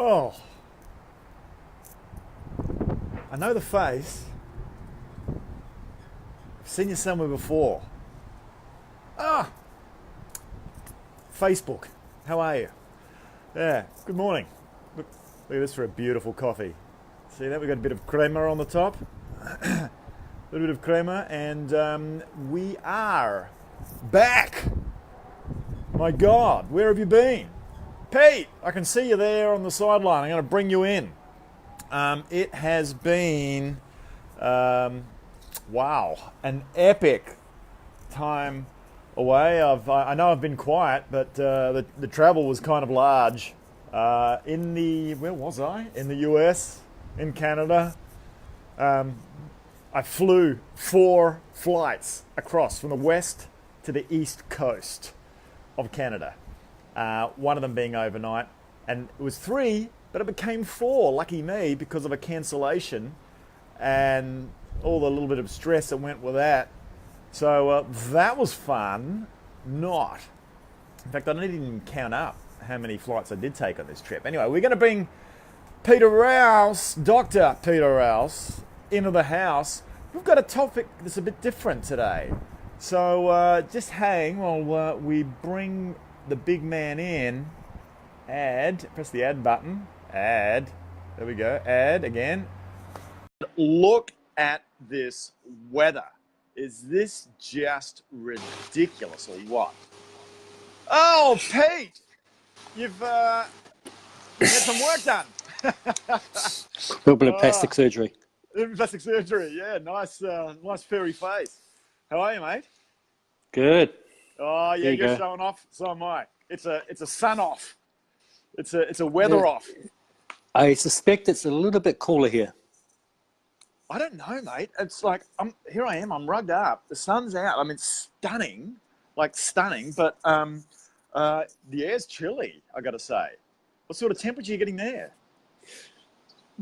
Oh, I know the face. I've seen you somewhere before. Ah, Facebook. How are you? Yeah, good morning. Look at this for a beautiful coffee. See that? We've got a bit of crema on the top. A little bit of crema, and we are back. My God, where have you been? Pete, I can see you there on the sideline. I'm going to bring you in. It has been, wow, an epic time away. I know I've been quiet, but the travel was kind of large. Where was I? In the US, in Canada. I flew 4 flights across from the west to the east coast of Canada. One of them being overnight, and it was 3, but it became 4. Lucky me, because of a cancellation and all the little bit of stress that went with that. So that was fun. Not. In fact, I didn't even count up how many flights I did take on this trip. Anyway, we're going to bring Peter Rouse, Dr. Peter Rouse, into the house. We've got a topic that's a bit different today. So just hang while we bring the big man in. Press the add button. Add. There we go. Add again. Look at this weather. Is this just ridiculous or what? Oh, Pete! You've had some work done. A little bit of plastic surgery. Plastic surgery, yeah. Nice furry face. How are you, mate? Good. Oh, yeah, you're showing off. So am I. It's a sun off. It's a weather off. I suspect it's a little bit cooler here. I don't know, mate. It's like here I am. I'm rugged up. The sun's out. I mean, stunning, but the air's chilly. I got to say. What sort of temperature are you getting there?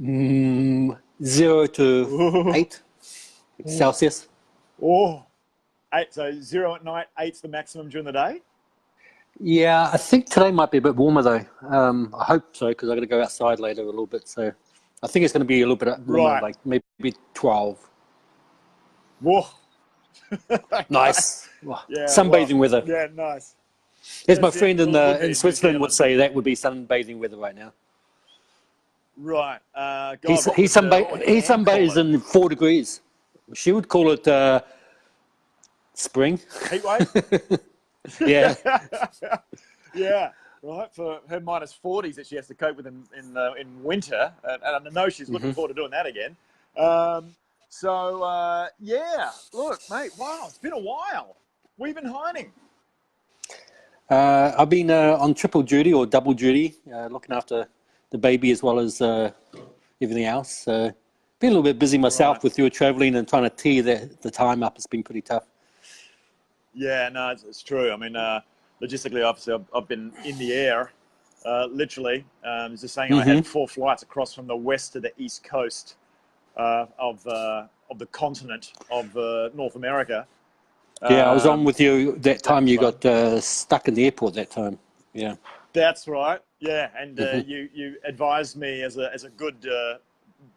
0 to 8 Celsius. Oh, 8. So 0 at night, 8's the maximum during the day. Yeah, I think today might be a bit warmer though. I hope so, because I'm going to go outside later a little bit. So I think it's going to be a little bit warmer, like maybe 12. Whoa. Nice. Yeah, sunbathing weather. Yeah, nice. As my friend in Switzerland would say, that would be sunbathing weather right now. Right. He sunbathes in 4 degrees. She would call it spring. Heat wave? Yeah. Yeah. Right. For her -40s that she has to cope with in winter, and I know she's looking forward to doing that again. Yeah. Look, mate. Wow, it's been a while. Where have you been hiding? I've been on triple duty or double duty, looking after the baby as well as everything else. Been a little bit busy myself with your traveling and trying to tee the time up. It's been pretty tough. Yeah, no, it's true. I mean, logistically, obviously, I've been in the air, literally. Just saying, I had 4 flights across from the west to the east coast of the continent of North America. Yeah, I was on with you that time. You got stuck in the airport that time. Yeah, that's right. Yeah, and you advised me as a good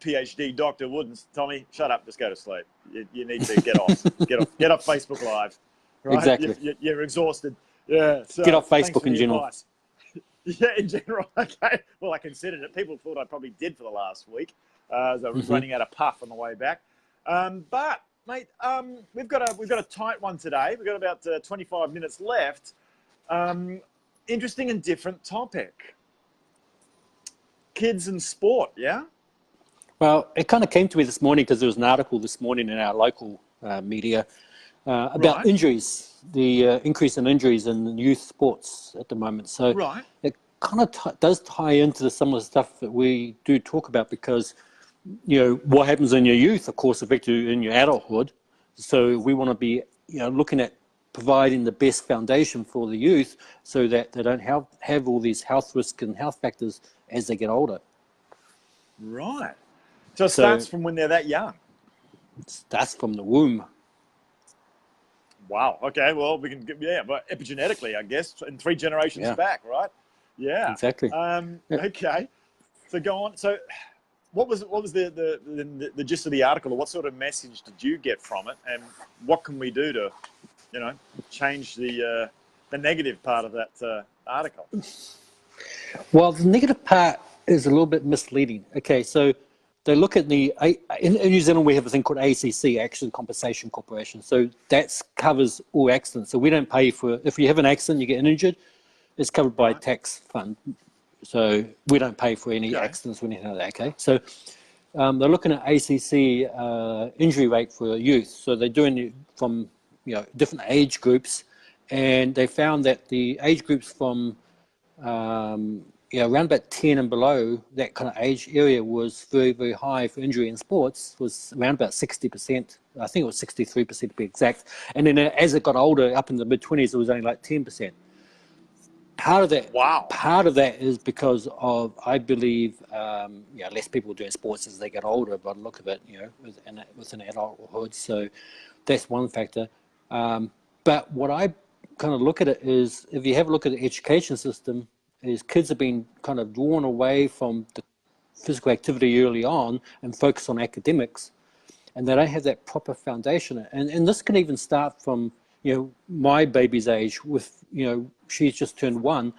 PhD doctor wouldn't. Tommy, shut up, just go to sleep. You need to get off, get off Facebook Live. Right? Exactly. You're exhausted. Yeah. So get off Facebook in general. Yeah, in general. Okay. Well, I considered it. People thought I probably did for the last week, as I was running out of puff on the way back. But mate, we've got a tight one today. We've got about 25 minutes left. Interesting and different topic. Kids and sport. Yeah. Well, it kind of came to me this morning because there was an article this morning in our local media about injuries, the increase in injuries in youth sports at the moment. So it kind of does tie into some of the stuff that we do talk about, because what happens in your youth, of course, affects you in your adulthood. So we want to be looking at providing the best foundation for the youth so that they don't have all these health risks and health factors as they get older. Right. So it starts from when they're that young. It starts from the womb. Wow. Okay. Well, we can but epigenetically, I guess, in 3 generations back, right? Yeah. Exactly. Okay. So go on. So what was the gist of the article, or what sort of message did you get from it, and what can we do to, change the negative part of that article? Well, the negative part is a little bit misleading. Okay, so they look at in New Zealand we have a thing called ACC, Accident Compensation Corporation. So that covers all accidents. So we don't pay for, if you have an accident, you get injured, it's covered by a tax fund. So we don't pay for any accidents or anything like that. Okay, so they're looking at ACC injury rate for youth. So they're doing it from different age groups, and they found that the age groups from around about 10 and below, that kind of age area was very, very high for injury in sports, was around about 60%. I think it was 63% to be exact. And then as it got older, up in the mid-20s, it was only like 10%. Part of that is because of, I believe, less people doing sports as they get older, by the look of it, within adulthood. So that's one factor. But what I kind of look at it is, if you have a look at the education system, is kids have been kind of drawn away from the physical activity early on and focus on academics, and they don't have that proper foundation. And this can even start from my baby's age. With she's just turned 1,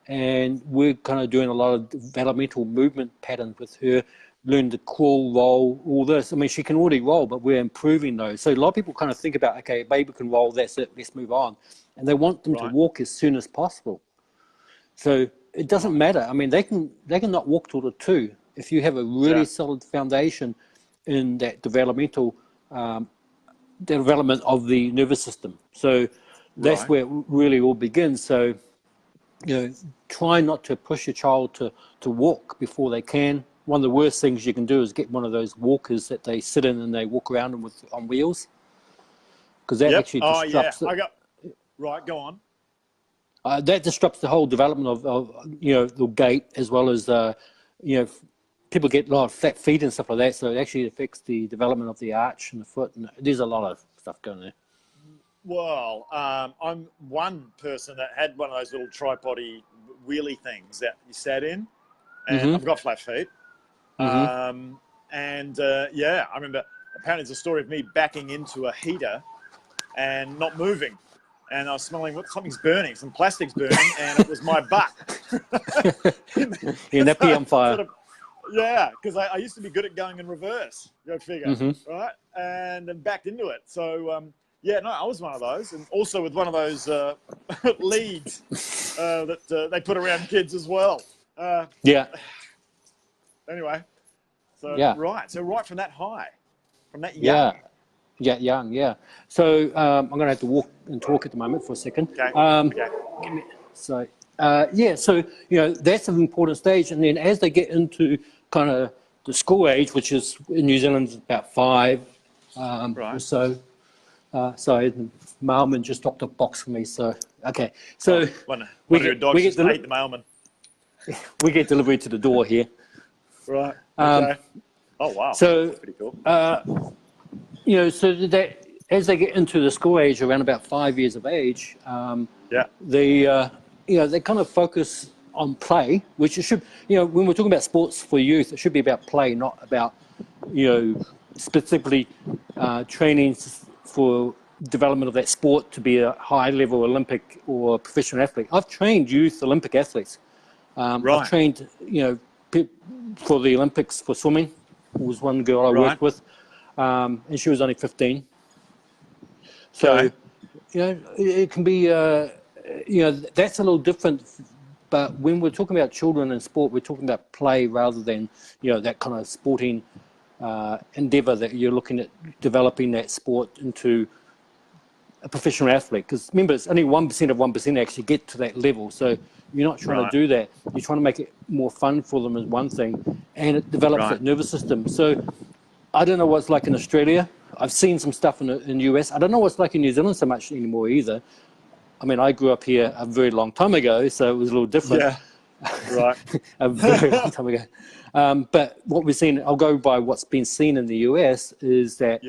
and we're kind of doing a lot of developmental movement patterns with her, learn to crawl, roll, all this. I mean, she can already roll, but we're improving those. So a lot of people kind of think about, okay, baby can roll, that's it, let's move on. And they want them to walk as soon as possible. So it doesn't matter. I mean, they can not walk till the 2 if you have a really solid foundation in that developmental development of the nervous system. So that's where it really all begins. So try not to push your child to walk before they can. One of the worst things you can do is get one of those walkers that they sit in and they walk around on wheels, because that actually disrupts go on. That disrupts the whole development of the gait, as well as people get a lot of flat feet and stuff like that. So it actually affects the development of the arch in the foot, and there's a lot of stuff going there. Well, I'm one person that had one of those little tripod-y wheelie things that you sat in, and I've got flat feet. I remember apparently there's a story of me backing into a heater and not moving. And I was smelling something's burning, some plastic's burning, and it was my butt. In that pee on fire. Because I used to be good at going in reverse, go figure, right? And then backed into it. So, I was one of those. And also with one of those leads that they put around kids as well. Anyway, so So right from that high, from that young. Young. So I'm going to have to walk and talk at the moment for a second. So that's an important stage. And then as they get into kind of the school age, which is in New Zealand about 5 or so. Sorry, the mailman just dropped a box for me. So one of your dogs just ate the mailman. We get delivery to the door here. Right. Okay. Oh wow. So that's pretty cool. So that as they get into the school age, around about 5 years of age, they kind of focus on play, which it should, when we're talking about sports for youth, it should be about play, not about, specifically training for development of that sport to be a high-level Olympic or professional athlete. I've trained youth Olympic athletes. I've trained, for the Olympics for swimming. Was one girl I worked with. And she was only 15. So, it can be, that's a little different. But when we're talking about children in sport, we're talking about play rather than, that kind of sporting endeavor that you're looking at developing that sport into a professional athlete. Because remember, it's only 1% of 1% actually get to that level. So you're not trying to do that. You're trying to make it more fun for them, is one thing. And it develops that nervous system. So I don't know what's like in Australia. I've seen some stuff in the US. I don't know what's like in New Zealand so much anymore either. I mean, I grew up here a very long time ago, so it was a little different. A very long time ago. But what we've seen, I'll go by what's been seen in the US, is that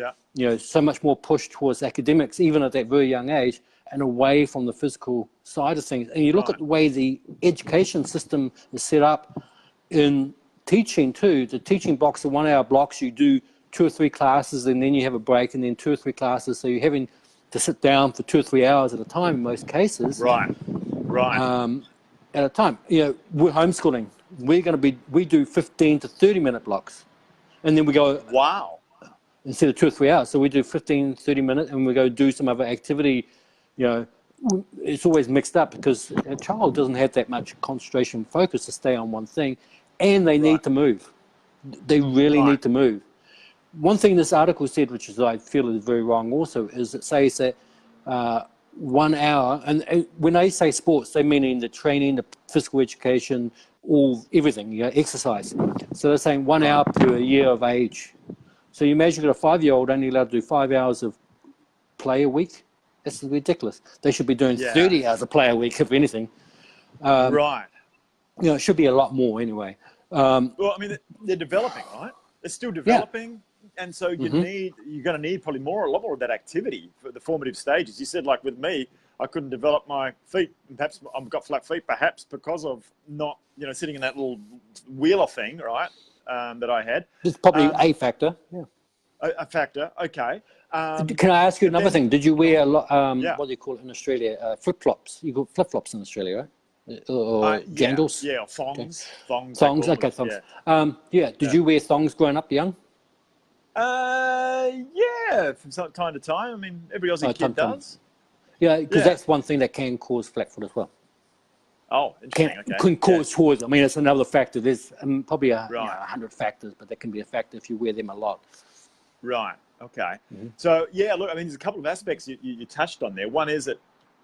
so much more push towards academics, even at that very young age, and away from the physical side of things. And you look at the way the education system is set up in teaching too, the teaching blocks are 1 hour blocks. You do 2 or 3 classes and then you have a break and then 2 or 3 classes. So you're having to sit down for 2 or 3 hours at a time in most cases. Right. At a time. We're homeschooling. We do 15 to 30 minute blocks. And then we go, wow, instead of 2 or 3 hours. So we do 15, 30 minutes and we go do some other activity. It's always mixed up because a child doesn't have that much concentration and focus to stay on one thing, and they need to move. They really need to move. One thing this article said, which is I feel is very wrong also, is it says that 1 hour, and when they say sports, they mean in the training, the physical education, everything, exercise. So they're saying 1 hour per year of age. So you imagine you've got a 5-year-old only allowed to do 5 hours of play a week. That's ridiculous. They should be doing 30 hours of play a week, if anything. It should be a lot more anyway. Well, I mean, they're developing, right? They're still developing. And so you're going to need probably a lot more of that activity for the formative stages. You said, like with me, I couldn't develop my feet, and perhaps I've got flat feet, perhaps because of not, sitting in that little wheeler thing, right? That I had. It's probably a factor. Yeah. A factor. Okay. Can I ask you another thing? Did you wear what do you call it in Australia? Flip-flops. You call flip-flops in Australia, right? Or jandals? Yeah, thongs. Okay. Thongs. Yeah. Did you wear thongs growing up young? Yeah, from time to time. I mean, every Aussie kid does. Yeah, because that's one thing that can cause flat foot as well. Oh, interesting. Can cause towards. I mean, it's another factor. There's probably 100 factors, but that can be a factor if you wear them a lot. Right. Okay. So look, I mean, there's a couple of aspects you touched on there. One is that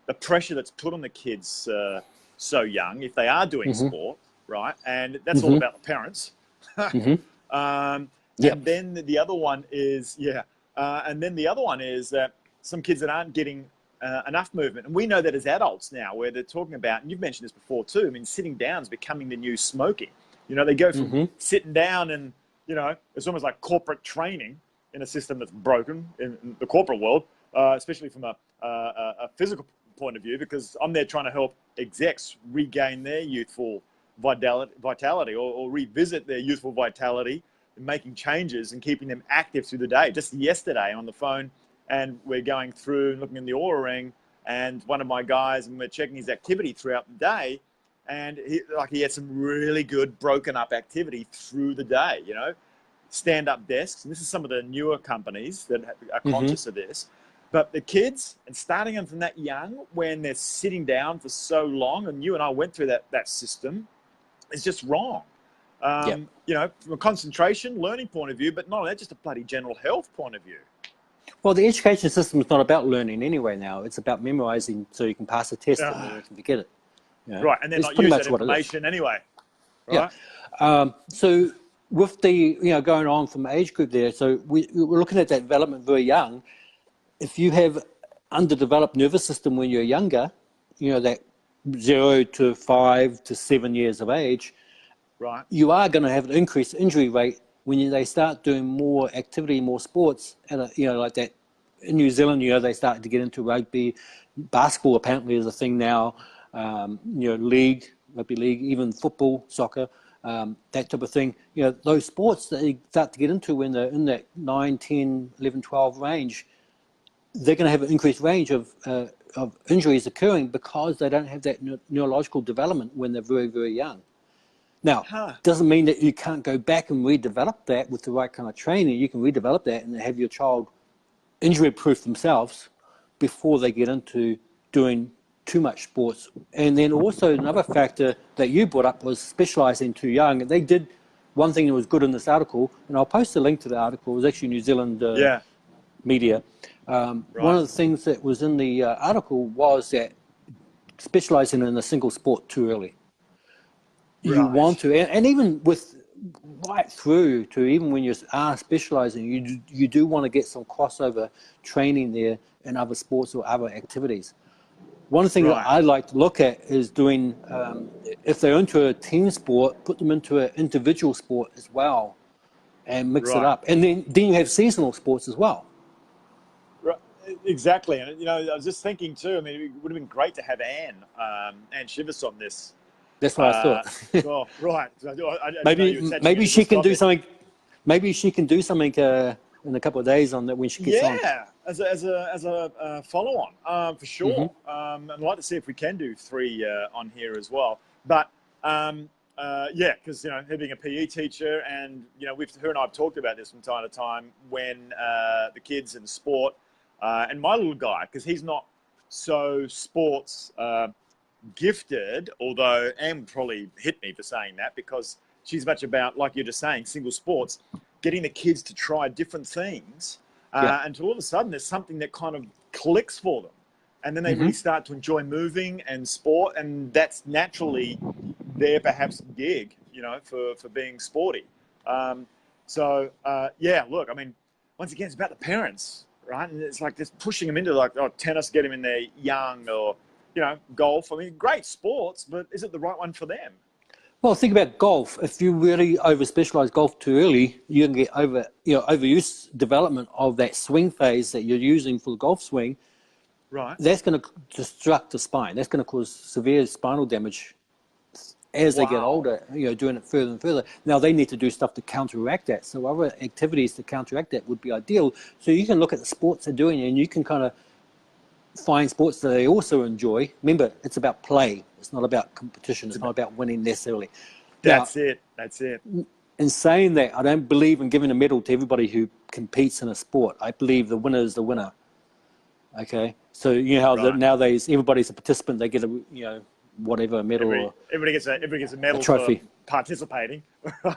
the pressure that's put on the kids so young, if they are doing sport, right, and that's all about the parents. And then the other one is that some kids that aren't getting enough movement, and we know that as adults now, where they're talking about, and you've mentioned this before too. I mean, sitting down is becoming the new smoking. They go from sitting down, and it's almost like corporate training in a system that's broken in the corporate world, especially from a physical point of view, because I'm there trying to help execs regain their youthful vitality or revisit their youthful vitality, and making changes and keeping them active through the day. Just yesterday on the phone, and we're going through and looking in the Aura Ring, and one of my guys, and we're checking his activity throughout the day, and he had some really good broken up activity through the day, stand-up desks. And this is some of the newer companies that are conscious of this. But the kids, and starting them from that young, when they're sitting down for so long, and you and I went through that system, is just wrong. From a concentration, learning point of view, but not only that, just a bloody general health point of view. Well, the education system is not about learning anyway now. It's about memorizing so you can pass a test and then you can forget it. Right, and then not use that information anyway. Right? Yeah. So with the, going on from age group there, so we're looking at that development very young. If you have underdeveloped nervous system when you're younger, that 0 to 5 to 7 years of age, right, you are going to have an increased injury rate when they start doing more activity, more sports, and like that. In New Zealand, they started to get into rugby, basketball apparently is a thing now. League, rugby league, even football, soccer, that type of thing. Those sports that they start to get into when they're in that 9, 10, 11, 12 range, they're going to have an increased range of injuries occurring because they don't have that neurological development when they're very, very young. Now, doesn't mean that you can't go back and redevelop that with the right kind of training. You can redevelop that and have your child injury-proof themselves before they get into doing too much sports. And then also another factor that you brought up was specialising too young. And they did one thing that was good in this article, and I'll post a link to the article. It was actually New Zealand media. One of the things that was in the article was that specialising in a single sport too early. You want to, and even with right through to even when you are specialising, you do want to get some crossover training there in other sports or other activities. One thing that I like to look at is doing, if they're into a team sport, put them into an individual sport as well and mix it up. And then you have seasonal sports as well. Right. Exactly. And, I was just thinking too, I mean, it would have been great to have Anne Shivers on this That's what I thought. Oh, right. I didn't know maybe you were touching maybe into she this can do topic. something. Maybe she can do something in a couple of days on that when she gets on. Yeah, as a follow-on, for sure. I'd like to see if we can do 3 on here as well. But yeah, because her being a PE teacher, and her and I have talked about this from time to time when the kids in sport, and my little guy, because he's not so sports gifted, although Anne would probably hit me for saying that, because she's much about, like you're just saying, single sports, getting the kids to try different things, until all of a sudden there's something that kind of clicks for them. And then they really start to enjoy moving and sport, and that's naturally their perhaps gig, for being sporty. Yeah, look, I mean, once again, it's about the parents, right? And it's like just pushing them into tennis, get them in there young, or, golf. I mean, great sports, but is it the right one for them? Well, think about golf. If you really over-specialize golf too early, you can get overuse development of that swing phase that you're using for the golf swing. Right. That's going to destruct the spine. That's going to cause severe spinal damage as they get older, doing it further and further. Now, they need to do stuff to counteract that. So other activities to counteract that would be ideal. So you can look at the sports they're doing, and you can kind of find sports that they also enjoy. Remember, it's about play. It's not about competition. It's not about winning necessarily. That's it. In saying that, I don't believe in giving a medal to everybody who competes in a sport. I believe the winner is the winner. Okay, so you know how nowadays everybody's a participant. They get a whatever a medal. Everybody gets a medal, a trophy for participating.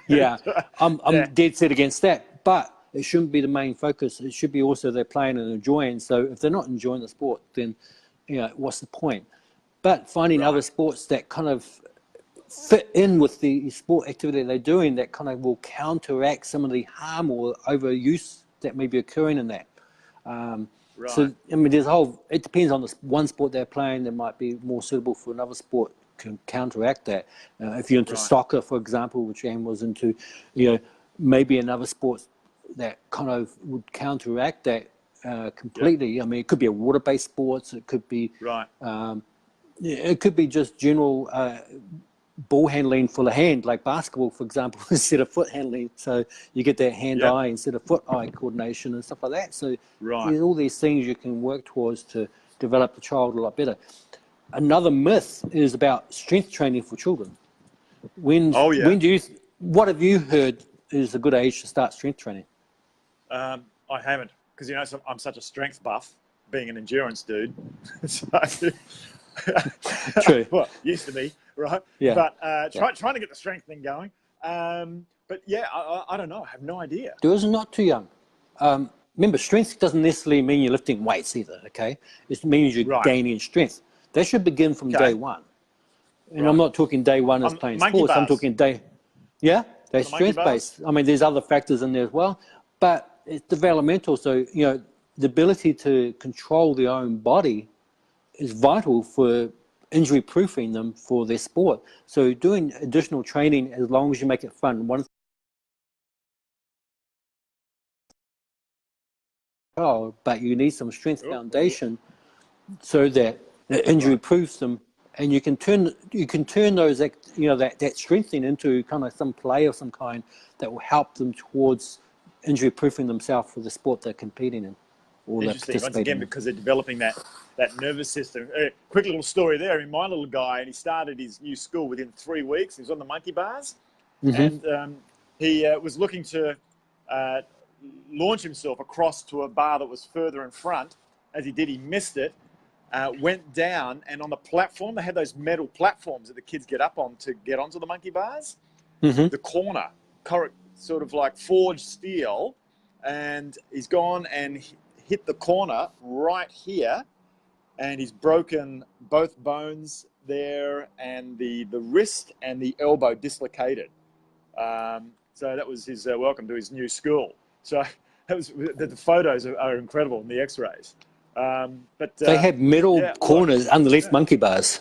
Yeah, I'm dead set against that. But it shouldn't be the main focus. It should be also they're playing and enjoying. So if they're not enjoying the sport, then what's the point? But finding other sports that kind of fit in with the sport activity they're doing that kind of will counteract some of the harm or overuse that may be occurring in that. So, I mean, it depends on the one sport they're playing that might be more suitable for another sport can counteract that. If you're into soccer, for example, which Anne was into, maybe another sport that kind of would counteract that completely. I mean, it could be a water-based sports. It could be it could be just general ball handling for the hand, like basketball, for example, instead of foot handling. So you get that hand-eye instead of foot-eye coordination and stuff like that. So there's all these things you can work towards to develop the child a lot better. Another myth is about strength training for children. What have you heard is a good age to start strength training? I haven't, because I'm such a strength buff, being an endurance dude. So, true. Well, used to be, right? Yeah. But trying to get the strength thing going. But yeah, I don't know. I have no idea. It was not too young. Remember, strength doesn't necessarily mean you're lifting weights either, okay? It means you're gaining strength. That should begin from day one. And I'm not talking day one as playing sports. I'm talking that's strength-based. I mean, there's other factors in there as well, but it's developmental. So, the ability to control their own body is vital for injury-proofing them for their sport. So doing additional training, as long as you make it fun, but you need some strength foundation so that the injury proofs them, and you can turn those that strengthening into kind of some play of some kind that will help them towards injury proofing themselves for the sport they're competing in. Interesting. Once again, because they're developing that nervous system. Quick little story there. My little guy, and he started his new school within 3 weeks. He was on the monkey bars, and he was looking to launch himself across to a bar that was further in front. As he did, he missed it, went down, and on the platform, they had those metal platforms that the kids get up on to get onto the monkey bars. The corner, sort of like forged steel, and he's gone and hit the corner right here, and he's broken both bones there, and the wrist and the elbow dislocated. So that was his welcome to his new school. So that was the photos are incredible in the X-rays. But they had metal corners underneath monkey bars.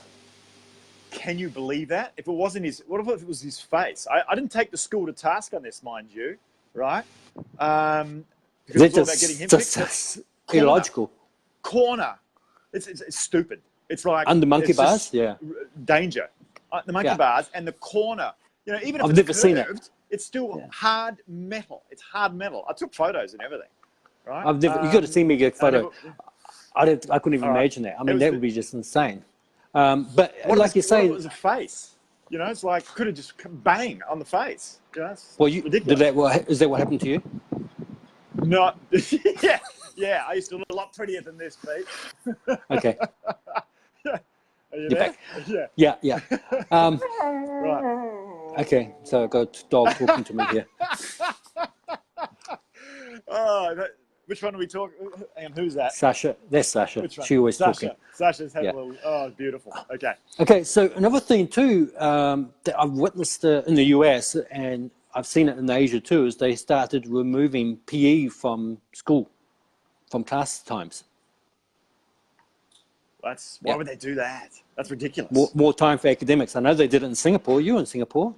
Can you believe that? If it wasn't what if it was his face? I didn't take the school to task on this, mind you, right? Because it's all about getting him fixed. Illogical. Corner. It's stupid. It's like under monkey bars. Yeah. Danger. the monkey bars, and the corner. You know, even if I've it's never curved, seen it. it's still hard metal. It's hard metal. I took photos and everything. Right? I've never. You got to see me get a photo. I couldn't even right. imagine that. I mean, that would be just insane. But like you say, what if it was a face? You know, it's like could have just bang on the face. You know, it's ridiculous. Is that what happened to you? Not. yeah. I used to look a lot prettier than this, Pete. Okay. Are you You're there? back. Yeah. Right. Okay, so I've got a dog talking to me here. Which one are we talking? And who's that? Sasha. That's Sasha. She always talking. Sasha's had a little. Oh, beautiful. Okay. Okay, so another thing too that I've witnessed in the US and I've seen it in Asia too is they started removing PE from school, from class times. Why would they do that? That's ridiculous. More time for academics. I know they did it in Singapore. You were in Singapore.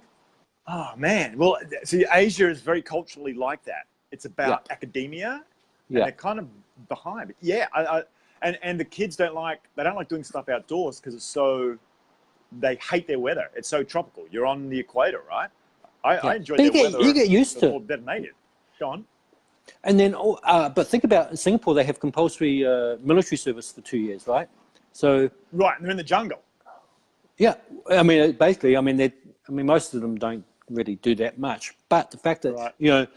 Oh man. Well, see, Asia is very culturally like that. It's about academia. And they're kind of behind. But yeah, and the kids don't like doing stuff outdoors because they hate their weather. It's so tropical. You're on the equator, right? I enjoy their weather. You get used to it. Better native. Go on. And then, but think about in Singapore, they have compulsory military service for 2 years, right? So right, and they're in the jungle. Yeah, I mean, basically, most of them don't really do that much. But the fact that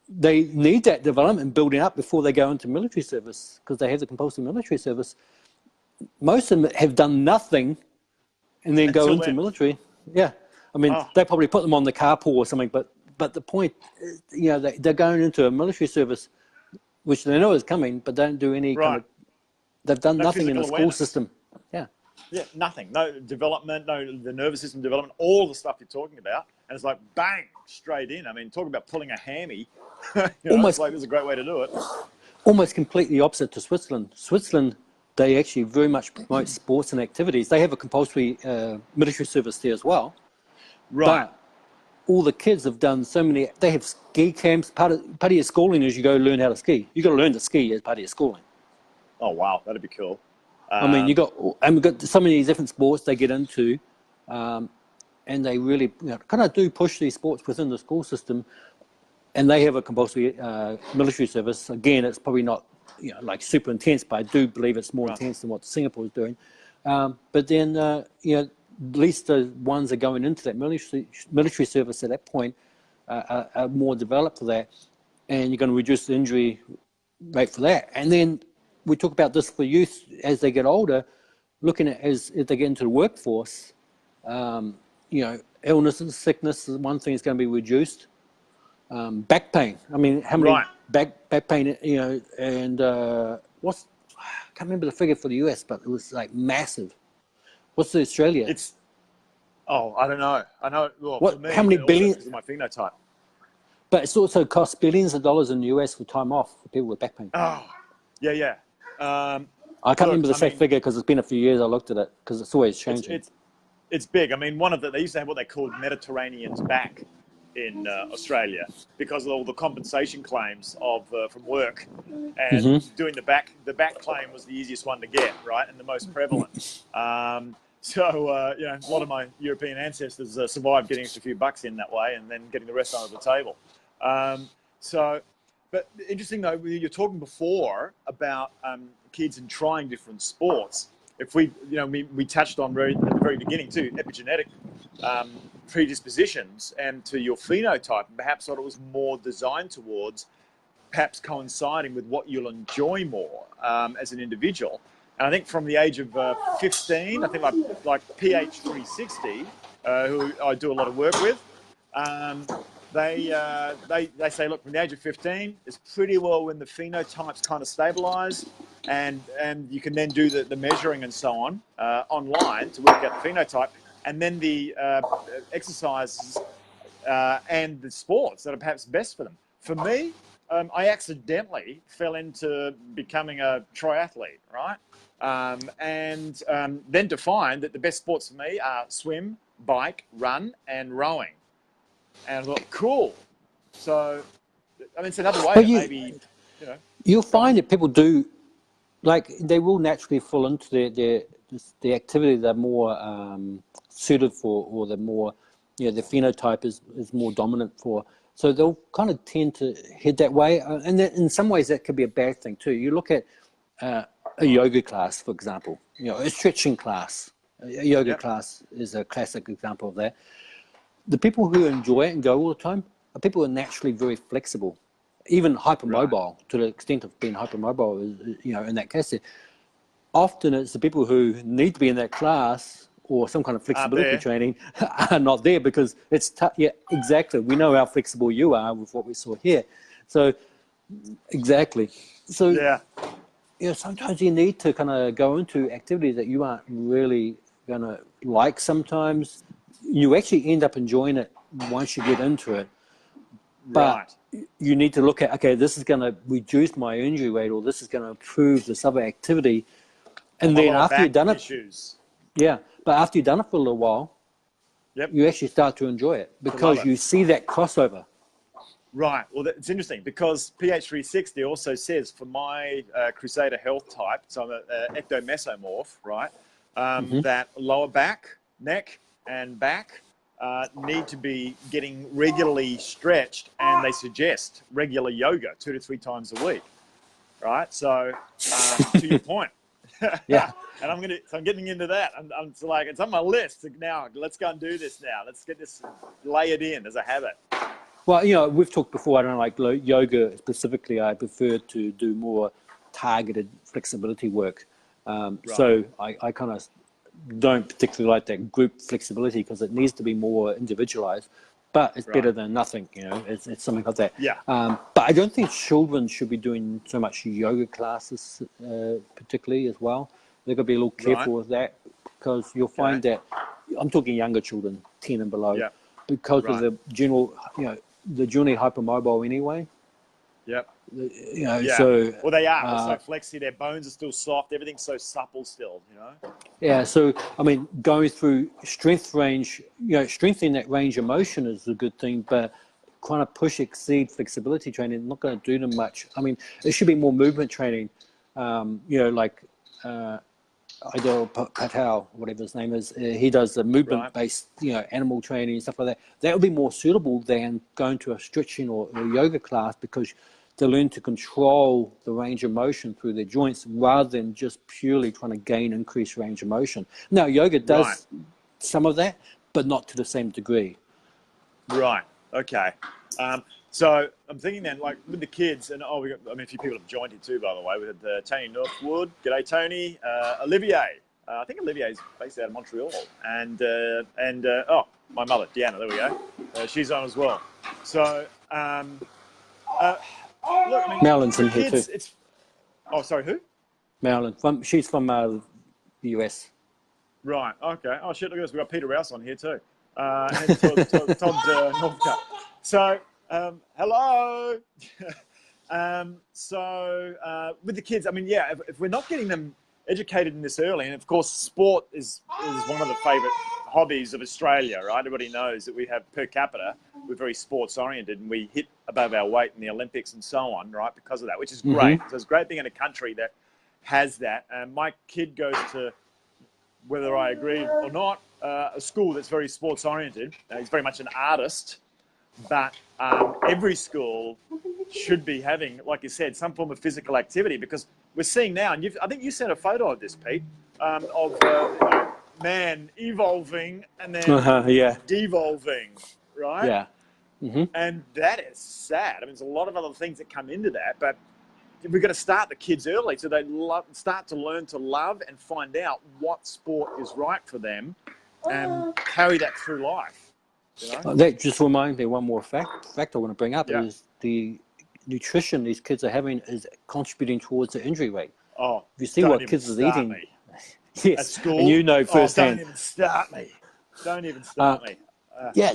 they need that development building up before they go into military service because they have the compulsory military service. Most of them have done nothing and then go into military. Yeah, I mean, they probably put them on the carpool or something. But the point, they're going into a military service, which they know is coming, but don't do any kind of. They've done nothing in the school system. Yeah. Yeah, nothing. No development, the nervous system development, all the stuff you're talking about. And it's like, bang, straight in. I mean, talk about pulling a hammy. It's like, this is a great way to do it. Almost completely opposite to Switzerland. Switzerland, they actually very much promote sports and activities. They have a compulsory military service there as well. Right. But all the kids have done so many, they have ski camps. Part of your schooling is you go learn how to ski. You got to learn to ski as part of your schooling. Oh, wow. That'd be cool. I mean, we've got so many different sports they get into, and they really kind of do push these sports within the school system, and they have a compulsory military service. Again, it's probably not like super intense, but I do believe it's more intense than what Singapore is doing. But then, at least the ones that are going into that military service at that point are more developed for that, and you're going to reduce the injury rate for that, and then. We talk about this for youth as they get older, looking at as they get into the workforce, illnesses, sickness is one thing that's going to be reduced. Back pain. I mean, how many back pain, and I can't remember the figure for the US, but it was like massive. What's the Australia? I don't know. I know. Well, for me, how many billions? Because of my phenotype. But it's also cost billions of dollars in the US for time off for people with back pain. Oh, yeah. I can't remember the exact figure because it's been a few years I looked at it because it's always changing. It's big. I mean, they used to have what they called Mediterranean's back in Australia because of all the compensation claims from work, and doing the back claim was the easiest one to get, right, and the most prevalent. A lot of my European ancestors survived getting extra few bucks in that way, and then getting the rest under the table. But interesting though, you're talking before about kids and trying different sports. If we touched on at the very beginning too, epigenetic predispositions and to your phenotype, and perhaps what it was more designed towards, perhaps coinciding with what you'll enjoy more as an individual. And I think from the age of 15, I think like PH360, who I do a lot of work with. They say, look, from the age of 15, it's pretty well when the phenotypes kind of stabilise, and you can then do the measuring and so on online to work out the phenotype, and then the exercises and the sports that are perhaps best for them. For me, I accidentally fell into becoming a triathlete, right? And then to find that the best sports for me are swim, bike, run, and rowing. And I thought, cool. So, I mean, it's another way You'll find that people do, like, they will naturally fall into the activity they're more suited for, or the more, the phenotype is more dominant for. So they'll kind of tend to head that way. And that, in some ways, that could be a bad thing too. You look at a yoga class, for example, a stretching class. A yoga class is a classic example of that. The people who enjoy it and go all the time are people who are naturally very flexible, even hypermobile, to the extent of being hypermobile, in that case. Often it's the people who need to be in that class or some kind of flexibility training are not there, because it's tough. Yeah, exactly. We know how flexible you are with what we saw here. So, exactly. So, sometimes you need to kind of go into activities that you aren't really going to like sometimes. You actually end up enjoying it once you get into it. But you need to look at, okay, this is going to reduce my injury rate, or this is going to improve this other activity. And then after you've done it, but after you've done it for a little while, you actually start to enjoy it, because you see that crossover. Right. Well, it's interesting, because PH360 also says for my Crusader health type, so I'm an ectomesomorph, right, that lower back, neck, and back need to be getting regularly stretched, and they suggest regular yoga 2 to 3 times a week, right? So, to your point. And I'm getting into that. I'm like, it's on my list now. Let's go and do this now. Let's get this, lay it in as a habit. Well, we've talked before, I don't like yoga specifically. I prefer to do more targeted flexibility work. So I kind of don't particularly like that group flexibility, because it needs to be more individualized, but it's better than nothing, it's something like that. But I don't think children should be doing so much yoga classes, particularly as well. They've got to be a little careful with that, because you'll find that, I'm talking younger children, 10 and below, because of the general, they're generally hypermobile anyway. So, well, they are. They're so flexy. Their bones are still soft. Everything's so supple still, Yeah. So, I mean, going through strength range, strengthening that range of motion is a good thing, but kind of exceed flexibility training, not going to do them much. I mean, it should be more movement training, like Idol Patel, whatever his name is. He does the movement-based, animal training and stuff like that. That would be more suitable than going to a stretching or yoga class, because they learn to control the range of motion through their joints, rather than just purely trying to gain increased range of motion. Now, yoga does some of that, but not to the same degree. Right. Okay. So I'm thinking then, like with the kids, and a few people have joined here too, by the way. We had Tony Northwood. G'day, Tony. Olivier. I think Olivier's based out of Montreal, and my mother, Deanna. There we go. She's on as well. So, look, Marilyn's in here too. Sorry, who? Marilyn. She's from the US. Right. Okay. Oh shit! Look at this. We've got Peter Rouse on here too, and Todd Northcutt. So. Hello. With the kids, if we're not getting them educated in this early, and of course, sport is one of the favourite hobbies of Australia, right? Everybody knows that we have per capita, we're very sports oriented, and we hit above our weight in the Olympics and so on, right? Because of that, which is great. So it's a great being in a country that has that. And my kid goes to, whether I agree or not, a school that's very sports oriented. He's very much an artist. But every school should be having, like you said, some form of physical activity, because we're seeing now, and I think you sent a photo of this, Pete, of man evolving and then devolving, right? Yeah. And that is sad. There's a lot of other things that come into that, but we've got to start the kids early so they start to learn to love and find out what sport is right for them and carry that through life. That just reminds me, one more fact I want to bring up is the nutrition these kids are having is contributing towards the injury rate. Oh, if you see what kids are eating, yes, at school, and firsthand. Don't even start me. Don't even start me.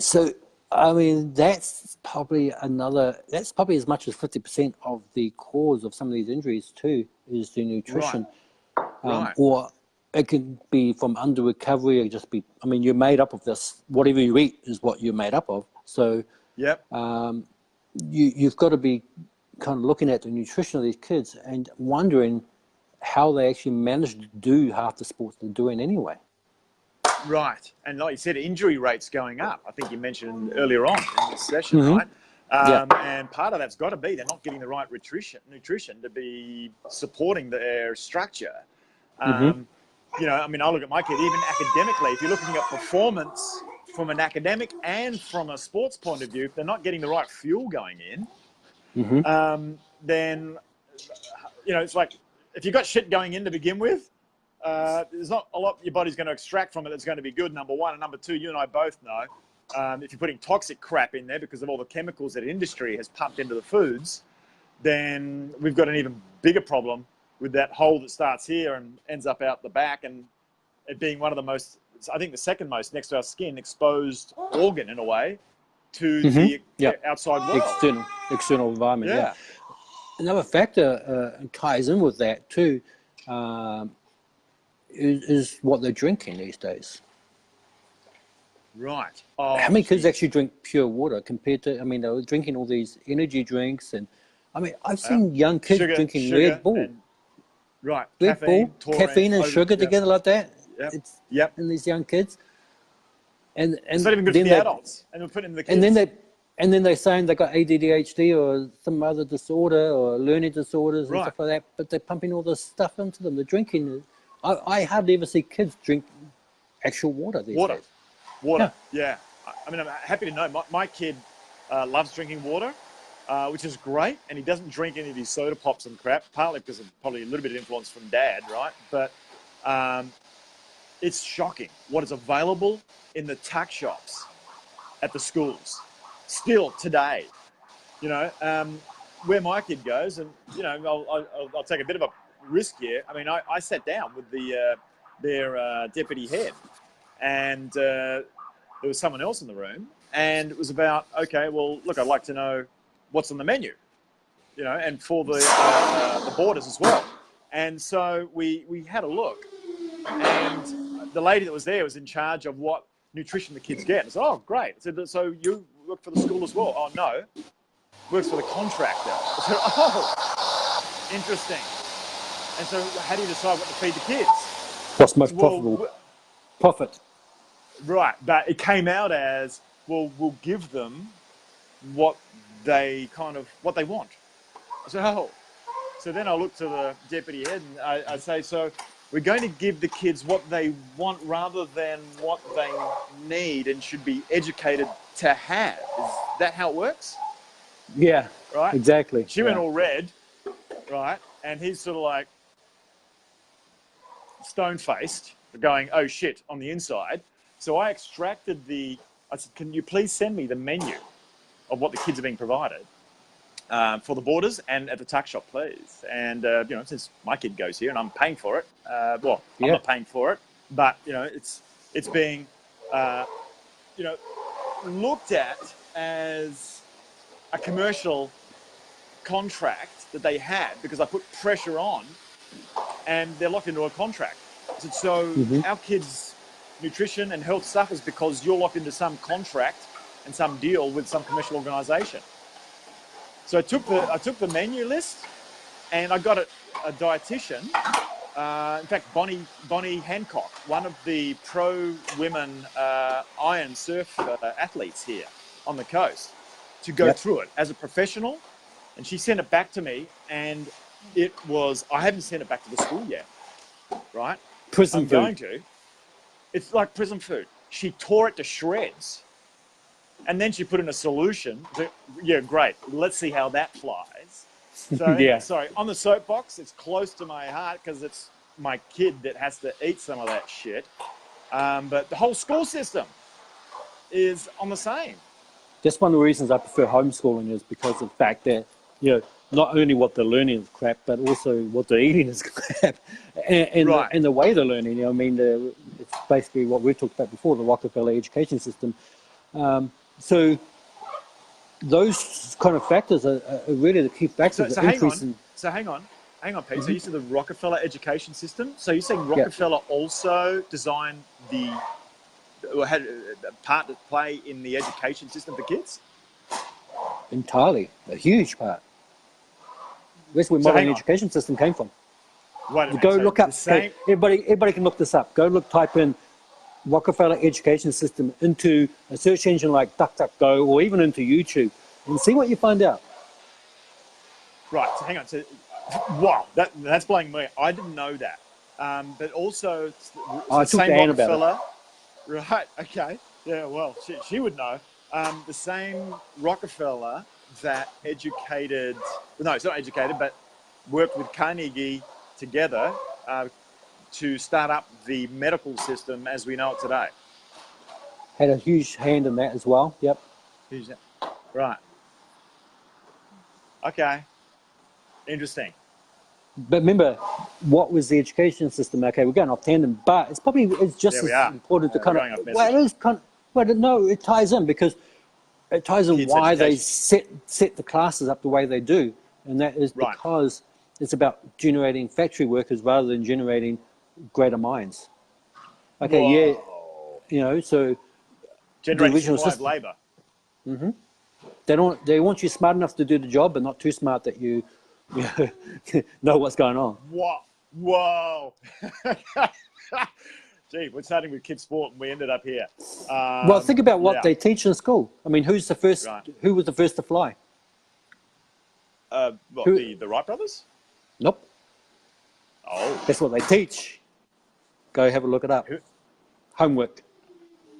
So that's probably as much as 50% of the cause of some of these injuries too, is the nutrition, or it can be from under recovery, or just be, you're made up of this. Whatever you eat is what you're made up of. So you've got to be kind of looking at the nutrition of these kids and wondering how they actually managed to do half the sports they're doing anyway. Right. And like you said, injury rates going up. I think you mentioned earlier on in this session, right? And part of that's got to be they're not getting the right nutrition to be supporting their structure. You know, I mean, I look at my kid, even academically, if you're looking at performance from an academic and from a sports point of view, if they're not getting the right fuel going in, then, you know, it's like if you've got shit going in to begin with, there's not a lot your body's going to extract from it that's going to be good, number one. And number two, you and I both know, if you're putting toxic crap in there because of all the chemicals that industry has pumped into the foods, then we've got an even bigger problem with that hole that starts here and ends up out the back, and it being one of the most, I think the second most next to our skin, exposed organ in a way to the outside world. External environment, Another factor ties in with that too, is what they're drinking these days. Right. How many kids actually drink pure water compared to, I mean, they were drinking all these energy drinks, and I mean, I've seen young kids drinking Red Bull. Right. Red Bull, caffeine and sugar together like that. It's in these young kids. And it's not even good for the adults. And we'll put it in the kids. And then they're saying they've got ADHD or some other disorder or learning disorders and stuff like that, but they're pumping all this stuff into them. They're drinking. I hardly ever see kids drink actual water these days. Water, yeah. I mean, I'm happy to know my kid loves drinking water, which is great, and he doesn't drink any of these soda pops and crap, partly because of probably a little bit of influence from dad, right? But it's shocking what is available in the tuck shops at the schools still today. You know, where my kid goes, and you know, I'll take a bit of a risk here. I mean, I sat down with their deputy head, and there was someone else in the room, and it was about, okay, well, look, I'd like to know what's on the menu, you know, and for the boarders as well. And so we had a look, and the lady that was there was in charge of what nutrition the kids get. I said, oh, great. I said, so you work for the school as well? Oh, no, works for the contractor. I said, oh, interesting. And so how do you decide what to feed the kids? What's most profitable? Profit. Right, but it came out as, well, we'll give them what they want. I said, oh. So then I look to the deputy head and I say, so we're going to give the kids what they want rather than what they need and should be educated to have. Is that how it works? Yeah, right. Exactly. She went all red, right? And he's sort of like stone-faced, going, oh shit, on the inside. So I extracted I said, can you please send me the menu of what the kids are being provided for the boarders and at the tuck shop, please. And, you know, since my kid goes here and I'm paying for it, I'm not paying for it, but, you know, it's being, you know, looked at as a commercial contract that they had because I put pressure on and they're locked into a contract. So our kids' nutrition and health suffers because you're locked into some contract and some deal with some commercial organisation. So I took the menu list and I got a dietitian. In fact, Bonnie Hancock, one of the pro women iron surf athletes here on the coast, to go through it as a professional. And she sent it back to me, and I haven't sent it back to the school yet, right? Prison food. It's like prison food. She tore it to shreds. And then she put in a solution. Yeah, great. Let's see how that flies. So, sorry, on the soapbox, it's close to my heart because it's my kid that has to eat some of that shit. But the whole school system is on the same. That's one of the reasons I prefer homeschooling, is because of the fact that, you know, not only what they're learning is crap, but also what they're eating is crap. And the way they're learning, you know, I mean, it's basically what we've talked about before, the Rockefeller education system. So those kind of factors are really the key factors. So hang on, Pete. So you said the Rockefeller education system. So you're saying Rockefeller also designed had a part to play in the education system for kids? Entirely, a huge part. That's where modern education system came from. Wait a minute. Go So look the up. same. Okay, everybody can look this up. Type in Rockefeller Education System into a search engine like DuckDuckGo or even into YouTube and see what you find out. Right. So hang on. So, wow, that's blowing me. I didn't know that. But also, it's I the talked same to Anne about it. Rockefeller. Right. Okay. Yeah. Well, she would know. The same Rockefeller that educated. No, it's not educated, but worked with Carnegie together to start up the medical system as we know it today. Had a huge hand in that as well. Yep. Who's that? Right. Okay. Interesting. But remember, what was the education system? Okay, we're going off tandem, but it's just There we as are. important to kind We're going off of. message. Well, it is kind of. Well, no, it ties in because it ties in Kids' why they education. set the classes up the way they do, and that is Right. because it's about generating factory workers rather than generating greater minds. Okay, Whoa. yeah, so Generating the original supply of system. labour. They want you smart enough to do the job, but not too smart that you know what's going on. Whoa. Gee, we're starting with kids' sport and we ended up here. Well, think about what they teach in school. I mean, who's the first? Right. Who was the first to fly? The Wright brothers? Nope. Oh. That's what they teach. Go have a look it up. Who? Homework.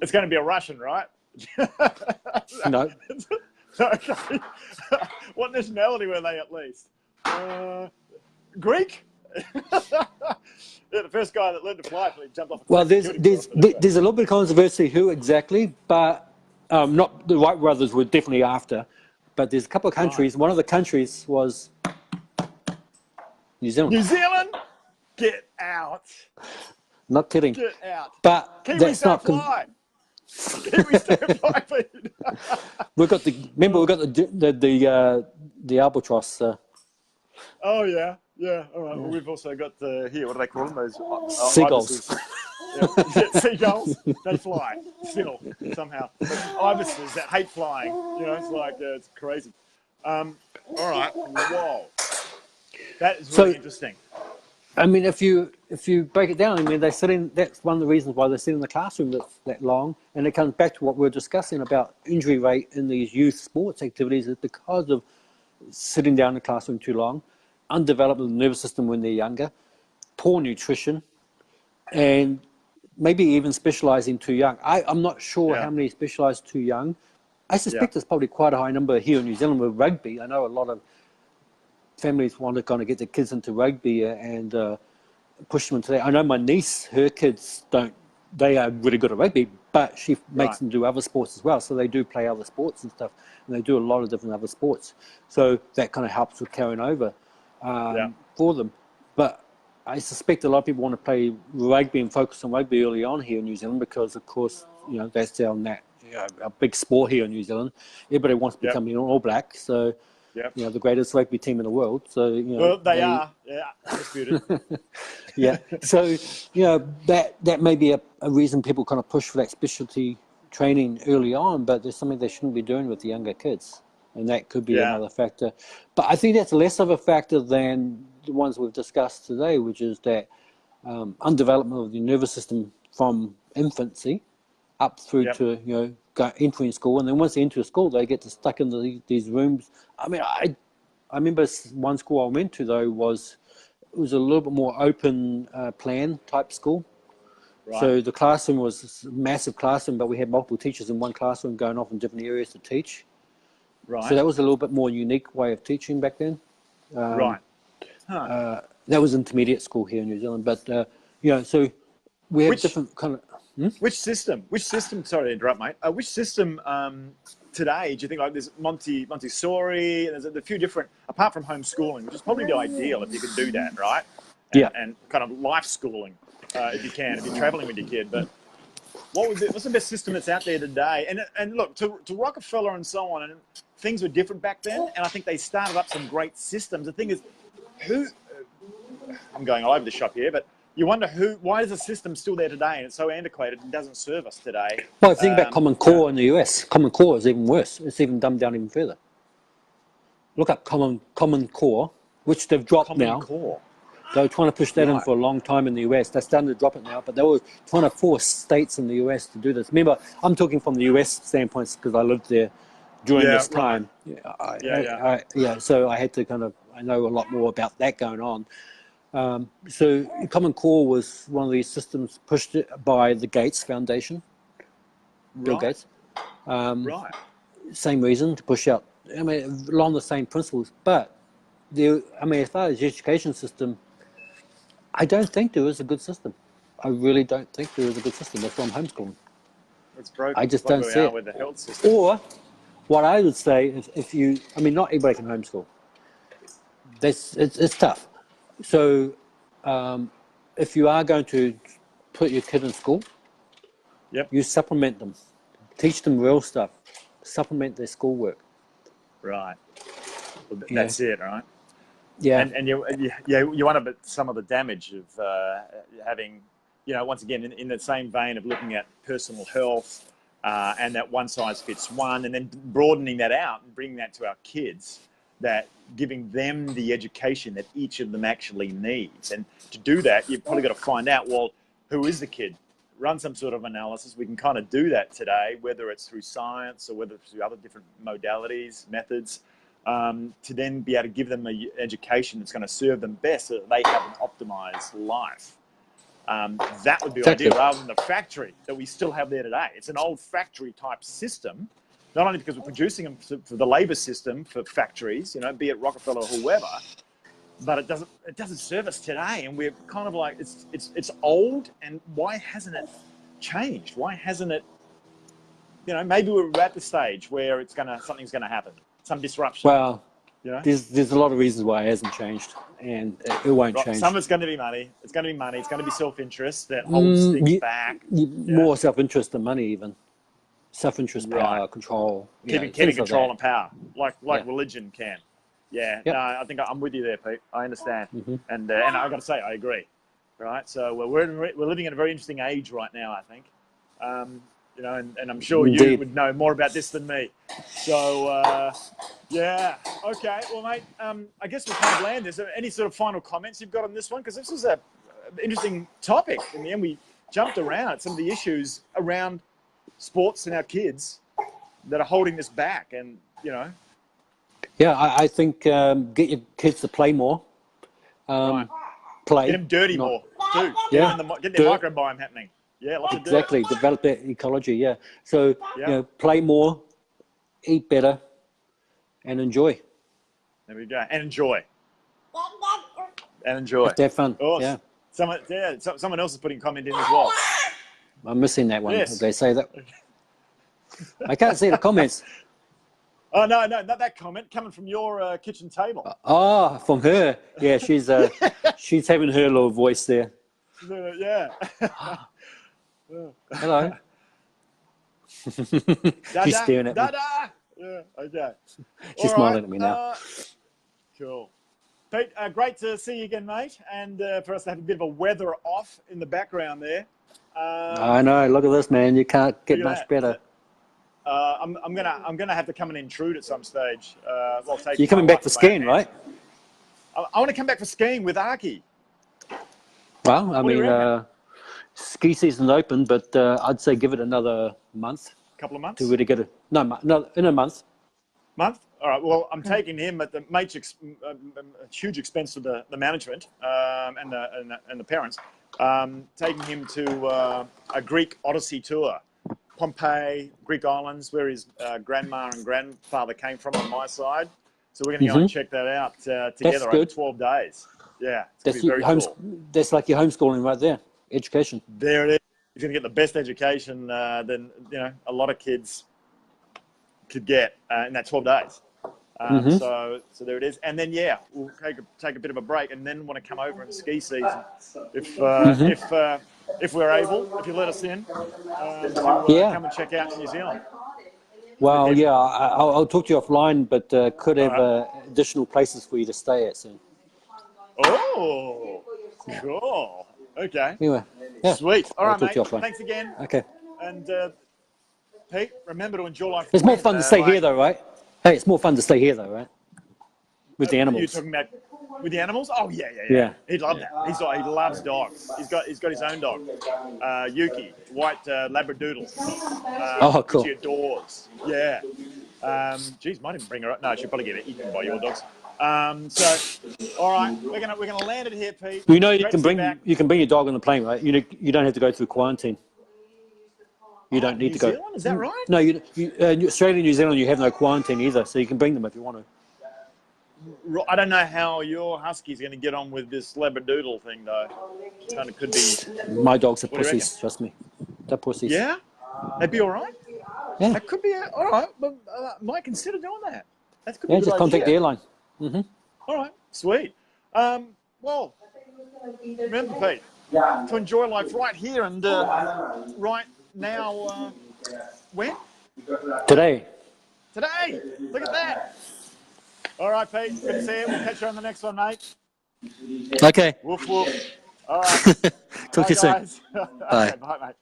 It's going to be a Russian, right? No. Okay. What nationality were they at least? Greek? Yeah, the first guy that learned to fly, he jumped off. Well, there's a little bit of controversy who exactly, but not the Wright brothers were definitely after. But there's a couple of countries. Right. One of the countries was New Zealand. New Zealand? Get out. Not kidding. Get out. But Kiwis that's don't not. fly. Kiwis don't fly, Pete. We've got the albatross. Oh, yeah. Yeah, all right. Well, we've also got here, what do they call them? Those Seagulls. Yeah, seagulls, they fly still somehow. But ibises that hate flying, it's like it's crazy. All right, whoa, that is really interesting. I mean, if you break it down, I mean, that's one of the reasons why they sit in the classroom that long, and it comes back to what we're discussing about injury rate in these youth sports activities is because of sitting down in the classroom too long, undeveloped nervous system when they're younger, poor nutrition, and maybe even specialising too young. I'm not sure how many specialise too young. I suspect there's probably quite a high number here in New Zealand with rugby. I know a lot of families want to kind of get their kids into rugby and push them into that. I know my niece, her kids they are really good at rugby, but she makes them do other sports as well. So they do play other sports and stuff, and they do a lot of different other sports. So that kind of helps with carrying over for them. But I suspect a lot of people want to play rugby and focus on rugby early on here in New Zealand because, of course, that's our big sport here in New Zealand. Everybody wants to become an All Black, so the greatest rugby team in the world. So well, they are, undisputed. So that may be a reason people kind of push for that specialty training early on, but there's something they shouldn't be doing with the younger kids, and that could be another factor. But I think that's less of a factor than the ones we've discussed today, which is that undevelopment of the nervous system from infancy up through to entering school, and then once they enter school, they get stuck into these rooms. I mean, I remember one school I went to though was a little bit more open plan type school. Right. So the classroom was a massive classroom, but we had multiple teachers in one classroom going off in different areas to teach. Right. So that was a little bit more unique way of teaching back then. Right. That was intermediate school here in New Zealand, but so we have different kind of. Which system? Sorry to interrupt, mate. Which system today do you think, like there's Montessori? There's a few different, apart from homeschooling, which is probably the ideal if you could do that, right? And kind of life schooling if you can, if you're traveling with your kid. But what's the best system that's out there today? And look, to Rockefeller and so on, and things were different back then, and I think they started up some great systems. The thing is, I'm going all over the shop here, but you wonder why is the system still there today and it's so antiquated and doesn't serve us today? Well, think about Common Core in the US. Common Core is even worse. It's even dumbed down even further. Look up Common Core, which they've dropped now. Common Core. They were trying to push that in for a long time in the US. They're starting to drop it now, but they were trying to force states in the US to do this. Remember, I'm talking from the US standpoint because I lived there during this time. So I had to I know a lot more about that going on. So Common Core was one of these systems pushed by the Gates Foundation, Bill Gates. Same reason, to push out, along the same principles. But, as far as the education system, I don't think there is a good system. I really don't think there is a good system. That's why I'm homeschooling. It's broken. I just don't see it. With the health system. Or, what I would say is if you, not everybody can homeschool. It's tough. So, if you are going to put your kid in school, you supplement them. Teach them real stuff. Supplement their schoolwork. Right. Well, that's it, right? Yeah. And you wonder about some of the damage of having, once again, in the same vein of looking at personal health and that one size fits one, and then broadening that out and bringing that to our kids, that giving them the education that each of them actually needs. And to do that, you've probably got to find out, well, who is the kid? Run some sort of analysis. We can kind of do that today, whether it's through science or whether it's through other different modalities, methods, to then be able to give them an education that's going to serve them best so that they have an optimized life. That would be ideal, rather than the factory that we still have there today. It's an old factory type system, not only because we're producing them for the labor system for factories, be it Rockefeller or whoever, but it doesn't serve us today, and we're kind of like it's old. And why hasn't it changed? Why hasn't it? Maybe we're at the stage where something's gonna happen, some disruption. Well, there's a lot of reasons why it hasn't changed, and it won't change. Some of it's going to be money. It's going to be money. It's going to be self-interest that holds things back. More self-interest than money, even. Self-interest, power, control. Keeping control and power, like religion can. Yeah, no, I think I'm with you there, Pete. I understand, and I got to say, I agree. Right, so we're living in a very interesting age right now, I think. And I'm sure you would know more about this than me. So, okay. Well, mate, I guess we'll kind of land. Is there any sort of final comments you've got on this one? Because this was an interesting topic. In the end, we jumped around at some of the issues around sports and our kids that are holding this back, and Yeah, I think get your kids to play more. Play. Get them dirty more, too. Yeah. Get their microbiome happening. Yeah, lots of dirt. Exactly. Develop their ecology, So, play more, eat better, and enjoy. There we go. And enjoy. Have fun. Awesome. Someone else is putting a comment in as well. I'm missing that one. Yes. They say that. I can't see the comments. Oh, no, not that comment. Coming from your kitchen table. Oh, from her. Yeah, she's having her little voice there. Yeah. Hello. She's staring at me. Yeah, okay. She's smiling at me now. Cool. Pete, great to see you again, mate. And for us to have a bit of a weather off in the background there. I know. Look at this, man. You can't get much better. I'm gonna have to come and intrude at some stage. You're coming back for skiing, right? I want to come back for skiing with Aki. Well, ski season's open, but I'd say give it another month. Couple of months? To really get it. No, in a month. Month? All right. Well, I'm taking him at the huge expense to the management and the parents. Taking him to a Greek Odyssey tour. Pompeii, Greek islands, where his grandma and grandfather came from on my side. So we're going to go and check that out together over 12 days. Yeah, it's very cool. That's like your homeschooling right there, education. There it is. You're going to get the best education than a lot of kids could get in that 12 days. So there it is. And then, we'll take a bit of a break and then want to come over in ski season if we're able, if you let us in, to come and check out New Zealand. Well, I'll talk to you offline, but could have additional places for you to stay at soon. Oh, cool. Okay. Anyway, sweet. All right, mate. Offline. Thanks again. Okay. And Pete, remember to enjoy life. It's more fun to stay here, though, right? Hey, it's more fun to stay here, though, right? With the animals. You're talking about With the animals? Oh yeah. Yeah. He'd love that. He loves dogs. He's got his own dog, Yuki, white Labradoodle, Cool. which he adores. Yeah. Geez, might even bring her up. No, she'll probably get eaten by your dogs. All right, we're gonna land it here, Pete. You know, you Great can to see bring you back. your dog on the plane, right? You don't have to go through quarantine. You don't need New to go. Zealand, is that right? No, Australia and New Zealand, you have no quarantine either, so you can bring them if you want to. I don't know how your husky's going to get on with this Labradoodle thing, though. It could be. My dogs are What do you pussies, trust me. They're pussies. Yeah, they'd be all right. Yeah. That could be all right, but might consider doing that. That could be Yeah, a good just contact the idea. airline. Mm-hmm. All right, sweet. Well, remember, Pete, to enjoy life right here and right now. When? Today. Today. Look at that. All right, Pete. Good to see you. We'll catch you on the next one, mate. Okay. Woof, woof. All right. Talk to you soon. Guys. Bye. Okay, bye, mate.